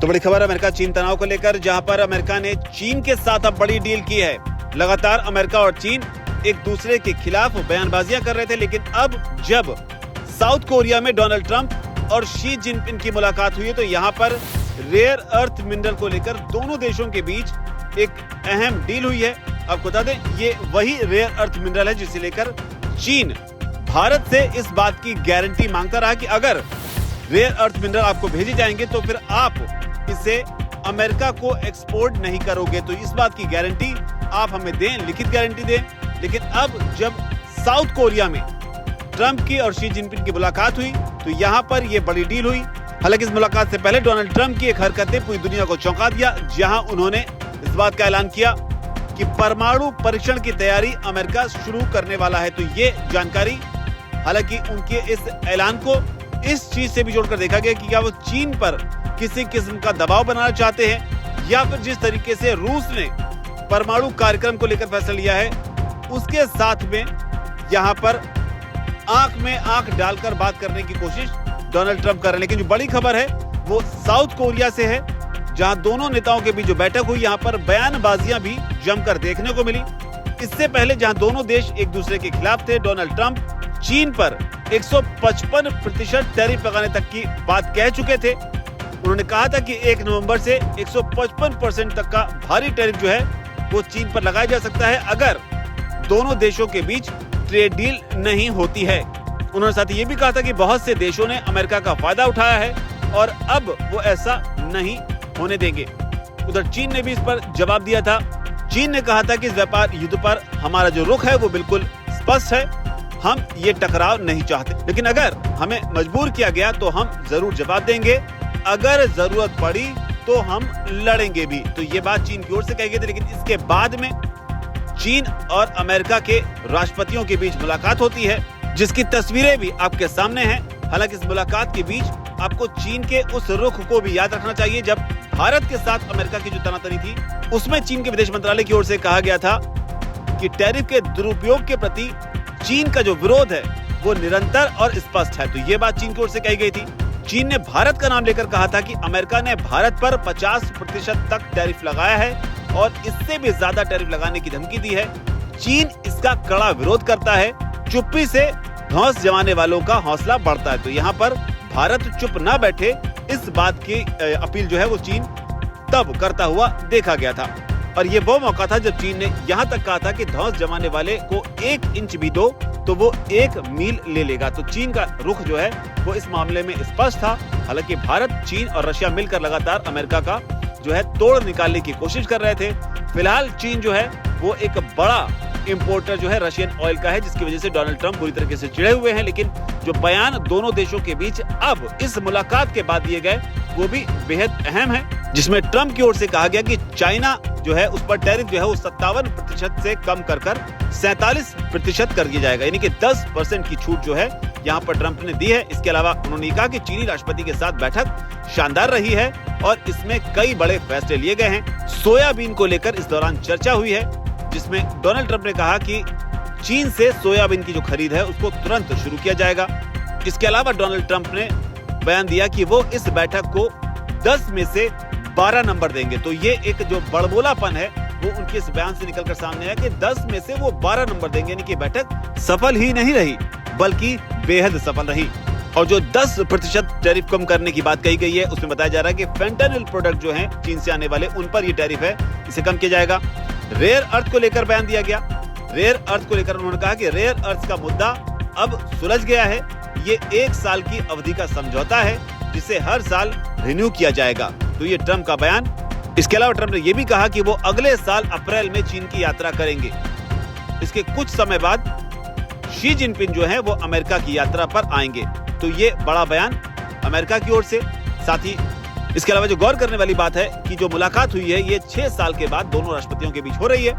तो बड़ी खबर अमेरिका चीन तनाव को लेकर, जहां पर अमेरिका ने चीन के साथ अब बड़ी डील की है। लगातार अमेरिका और चीन एक दूसरे के खिलाफ बयानबाजियां कर रहे थे, लेकिन अब जब साउथ कोरिया में डोनाल्ड ट्रंप और शी जिनपिंग की मुलाकात हुई है, तो यहाँ पर रेयर अर्थ मिनरल को लेकर दोनों देशों के बीच एक अहम डील हुई है। आपको बता दें, ये वही रेयर अर्थ मिनरल है जिसे लेकर चीन भारत से इस बात की गारंटी मांगता रहा कि अगर रेयर अर्थ मिनरल आपको भेजे जाएंगे तो फिर आप इसे अमेरिका को एक्सपोर्ट नहीं करोगे। तो इस बात की गारंटी आप हमें दें, लिखित गारंटी दें। लेकिन अब जब साउथ कोरिया में ट्रंप की और शी जिनपिंग की मुलाकात हुई, तो यहाँ पर यह बड़ी डील हुई। हालांकि इस मुलाकात से पहले डोनाल्ड ट्रंप की एक हरकत ने पूरी दुनिया को चौंका दिया, जहां उन्होंने इस बात का ऐलान किया कि परमाणु परीक्षण की तैयारी अमेरिका शुरू करने वाला है। तो ये जानकारी, हालांकि उनके इस ऐलान को इस चीज से भी जोड़कर देखा गया कि क्या वो चीन पर किसी किस्म का दबाव बनाना चाहते हैं, या फिर जिस तरीके से रूस ने परमाणु कार्यक्रम को लेकर फैसला लिया है, उसके साथ में यहाँ पर आंख में आंख डालकर बात करने की कोशिश डोनाल्ड ट्रंप कर रहे हैं। लेकिन जो बड़ी खबर है वो साउथ कोरिया से है, जहां दोनों नेताओं के बीच जो बैठक हुई, यहाँ पर बयानबाजियां भी जमकर देखने को मिली। इससे पहले जहां दोनों देश एक दूसरे के खिलाफ थे, डोनाल्ड ट्रंप चीन पर 155% टैरिफ लगाने तक की बात कह चुके थे। उन्होंने कहा था कि 1 नवंबर से 155% तक का भारी टैरिफ जो है वो चीन पर लगाया जा सकता है, अगर दोनों देशों के बीच ट्रेड डील नहीं होती है। उन्होंने साथ ही ये भी कहा था कि बहुत से देशों ने अमेरिका का फायदा उठाया है और अब वो ऐसा नहीं होने देंगे। उधर चीन ने भी इस पर जवाब दिया था। चीन ने कहा था कि इस व्यापार युद्ध पर हमारा जो रुख है वो बिल्कुल स्पष्ट है, हम ये टकराव नहीं चाहते, लेकिन अगर हमें मजबूर किया गया तो हम जरूर जवाब देंगे, अगर जरूरत पड़ी तो हम लड़ेंगे भी। तो ये बात चीन की ओर से कही गई थी। लेकिन इसके बाद में चीन और अमेरिका के राष्ट्रपतियों के बीच मुलाकात होती है, जिसकी तस्वीरें भी आपके सामने हैं। हालांकि इस मुलाकात के बीच आपको चीन के उस रुख को भी याद रखना चाहिए, जब भारत के साथ अमेरिका की जो तनातनी थी, उसमें चीन के विदेश मंत्रालय की ओर से कहा गया था कि टैरिफ के दुरुपयोग के प्रति चीन का जो विरोध है वो निरंतर और स्पष्ट है। तो ये बात चीन की ओर से कही गई थी। चीन ने भारत का नाम लेकर कहा था कि अमेरिका ने भारत पर 50% तक टैरिफ लगाया है और इससे भी ज्यादा टैरिफ लगाने की धमकी दी है। चीन इसका कड़ा विरोध करता है। चुप्पी से धौंस जमाने वालों का हौसला बढ़ता है। तो यहाँ पर भारत चुप न बैठे, इस बात की अपील जो है वो चीन तब करता हुआ देखा गया था। और ये वो मौका था जब चीन ने यहाँ तक कहा था कि धौंस जमाने वाले को 1 इंच भी दो तो वो 1 मील ले लेगा। तो चीन का रुख जो है वो इस मामले में स्पष्ट था। हालांकि भारत, चीन और रशिया मिलकर लगातार अमेरिका का जो है तोड़ निकालने की कोशिश कर रहे थे। फिलहाल चीन जो है वो एक बड़ा इंपोर्टर जो है रशियन ऑयल का है, जिसकी वजह से डोनाल्ड ट्रंप पूरी तरीके से चिढ़े हुए हैं। लेकिन जो बयान दोनों देशों के बीच अब इस मुलाकात के बाद दिए गए वो भी बेहद अहम है, जिसमें ट्रंप की ओर से कहा गया कि चाइना जो है उस पर टैरिफ जो है वो 57% से कम कर 47% कर दिया जाएगा, यानी कि 10% की छूट जो है यहाँ पर ट्रंप ने दी है। इसके अलावा उन्होंने कहा कि चीनी राष्ट्रपति के साथ बैठक शानदार रही है और इसमें कई बड़े फैसले लिए गए हैं। सोयाबीन को लेकर इस दौरान चर्चा हुई है, जिसमें डोनाल्ड ट्रंप ने कहा कि चीन से सोयाबीन की जो खरीद है उसको तुरंत शुरू किया जाएगा। इसके अलावा डोनाल्ड ट्रंप ने बयान दिया कि वो इस बैठक को 10 में से 12 नंबर देंगे। तो ये एक जो बड़बोलापन है वो उनके इस बयान से निकलकर सामने आया कि 10 में से वो 12 नंबर देंगे, यानी कि बैठक सफल ही नहीं रही बल्कि बेहद सफल रही। और जो 10% टैरिफ कम करने की बात कही गई है, उसमें बताया जा रहा है कि फेंटानिल प्रोडक्ट जो हैं चीन से आने वाले, उन पर ये टैरिफ है, इसे कम किया जाएगा। रेयर अर्थ को लेकर बयान दिया गया। रेयर अर्थ को लेकर उन्होंने कहा कि रेयर अर्थ का मुद्दा अब सुलझ गया है। ये 1 साल की अवधि का समझौता है, जिसे हर साल रिन्यू किया जाएगा। तो ये ट्रंप का बयान। इसके अलावा ट्रंप ने यह भी कहा कि वो अगले साल अप्रैल में चीन की यात्रा करेंगे। इसके कुछ समय बाद शी जिनपिंग जो है वो अमेरिका की यात्रा पर आएंगे। तो ये बड़ा बयान अमेरिका की ओर से। साथ ही इसके अलावा जो गौर करने वाली बात है कि जो मुलाकात हुई है ये 6 साल के बाद दोनों राष्ट्रपतियों के बीच हो रही है,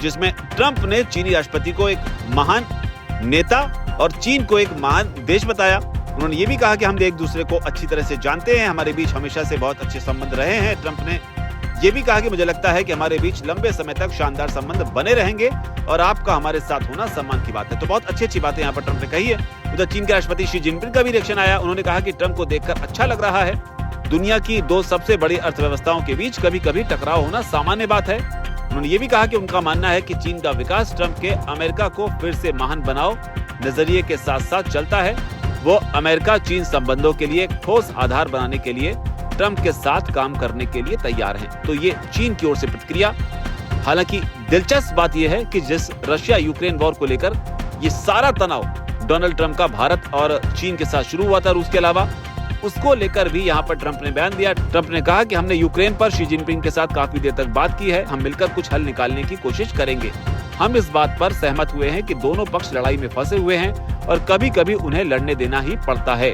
जिसमें ट्रंप ने चीनी राष्ट्रपति को एक महान नेता और चीन को एक महान देश बताया। उन्होंने ये भी कहा कि हम एक दूसरे को अच्छी तरह से जानते हैं, हमारे बीच हमेशा से बहुत अच्छे संबंध रहे हैं। ट्रंप ने ये भी कहा कि मुझे लगता है कि हमारे बीच लंबे समय तक शानदार संबंध बने रहेंगे और आपका हमारे साथ होना सम्मान की बात है। तो बहुत अच्छी बातें यहाँ पर ट्रंप ने कही है। उधर चीन के राष्ट्रपति शी जिनपिंग का भी रिएक्शन आया। उन्होंने कहा कि ट्रंप को देखकर अच्छा लग रहा है दुनिया की दो सबसे बड़ी अर्थव्यवस्थाओं के बीच कभी कभी टकराव होना सामान्य बात है। उन्होंने ये भी कहा कि उनका मानना है कि चीन का विकास ट्रंप के अमेरिका को फिर से महान बनाओ नजरिए के साथ साथ चलता है। वो अमेरिका चीन संबंधों के लिए ठोस आधार बनाने के लिए ट्रंप के साथ काम करने के लिए तैयार हैं। तो ये चीन की ओर से प्रतिक्रिया। हालांकि दिलचस्प बात यह है कि जिस रशिया यूक्रेन वॉर को लेकर ये सारा तनाव डोनाल्ड ट्रंप का भारत और चीन के साथ शुरू हुआ था रूस के अलावा, उसको लेकर भी यहाँ पर ट्रंप ने बयान दिया। ट्रंप ने कहा कि हमने यूक्रेन पर शी जिनपिंग के साथ काफी देर तक बात की है, हम मिलकर कुछ हल निकालने की कोशिश करेंगे। हम इस बात पर सहमत हुए हैं कि दोनों पक्ष लड़ाई में फंसे हुए हैं और कभी कभी उन्हें लड़ने देना ही पड़ता है।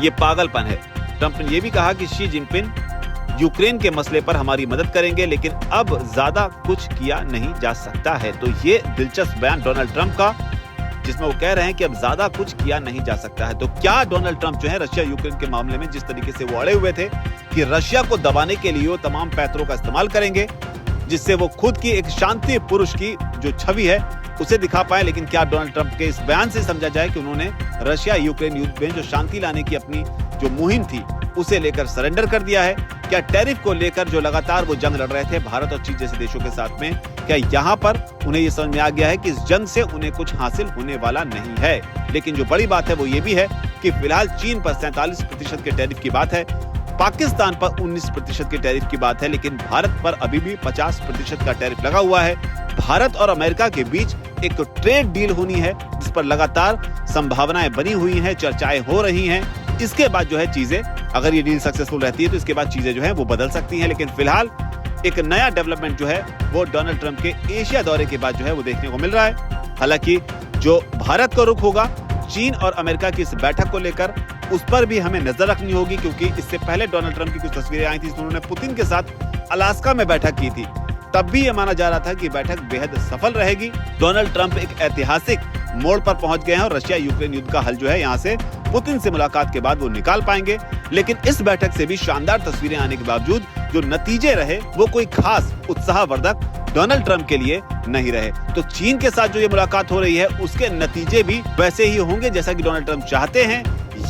ये पागलपन है। ट्रंप ने यह भी कहा कि शी जिनपिंग यूक्रेन के मसले पर हमारी मदद करेंगे, लेकिन अब ज्यादा कुछ किया नहीं जा सकता है। तो ये दिलचस्प बयान डोनाल्ड ट्रंप का, जिसमें वो कह रहे हैं कि अब ज्यादा कुछ किया नहीं जा सकता है। तो क्या डोनाल्ड ट्रंप जो है रशिया यूक्रेन के मामले में जिस तरीके से वो अड़े हुए थे कि रशिया को दबाने के लिए वो तमाम पैतरों का इस्तेमाल करेंगे, जिससे वो खुद की एक शांति पुरुष की जो छवि है उसे दिखा पाए, लेकिन क्या डोनाल्ड ट्रंप के इस बयान से समझा जाए कि उन्होंने रशिया यूक्रेन युद्ध में जो शांति लाने की अपनी जो मुहिम थी उसे लेकर सरेंडर कर दिया है? क्या टैरिफ को लेकर जो लगातार वो जंग लड़ रहे थे भारत और चीन जैसे देशों के साथ में, क्या यहाँ पर उन्हें ये समझ में आ गया है कि इस जंग से उन्हें कुछ हासिल होने वाला नहीं है? लेकिन जो बड़ी बात है वो ये भी है कि फिलहाल चीन पर 47% के टैरिफ की बात है, पाकिस्तान पर 19% के टैरिफ की बात है, लेकिन भारत पर अभी भी 50% का टैरिफ लगा हुआ है। भारत और अमेरिका के बीच एक ट्रेड डील होनी है जिस पर लगातार संभावनाएं बनी हुई हैं, चर्चाएं हो रही हैं। इसके बाद जो है चीजें, अगर ये डील सक्सेसफुल रहती है तो इसके बाद चीजें जो है वो बदल सकती हैं। लेकिन फिलहाल एक नया डेवलपमेंट जो है वो डोनाल्ड ट्रंप के एशिया दौरे के बाद जो है वो देखने को मिल रहा है। हालांकि जो भारत का रुख होगा चीन और अमेरिका की इस बैठक को लेकर, उस पर भी हमें नजर रखनी होगी, क्योंकि इससे पहले डोनाल्ड ट्रंप की कुछ तस्वीरें आई थी, उन्होंने पुतिन के साथ अलास्का में बैठक की थी। तब भी ये माना जा रहा था कि बैठक बेहद सफल रहेगी। डोनाल्ड ट्रंप एक ऐतिहासिक मोड़ पर पहुंच गए हैं और रशिया यूक्रेन युद्ध का हल जो है यहाँ से पुतिन से मुलाकात के बाद वो निकाल पाएंगे। लेकिन इस बैठक से भी शानदार तस्वीरें आने के बावजूद जो नतीजे रहे वो कोई खास उत्साहवर्धक डोनाल्ड ट्रंप के लिए नहीं रहे। तो चीन के साथ जो ये मुलाकात हो रही है उसके नतीजे भी वैसे ही होंगे जैसा कि डोनाल्ड ट्रंप चाहते हैं,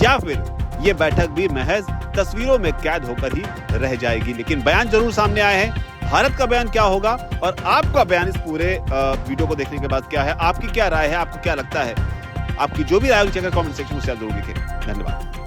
या फिर ये बैठक भी महज तस्वीरों में कैद होकर ही रह जाएगी। लेकिन बयान जरूर सामने आए हैं। भारत का बयान क्या होगा और आपका बयान इस पूरे वीडियो को देखने के बाद क्या है, आपकी क्या राय है, आपको क्या लगता है? आपकी जो भी राय हो कमेंट सेक्शन में जरूर लिखें। धन्यवाद।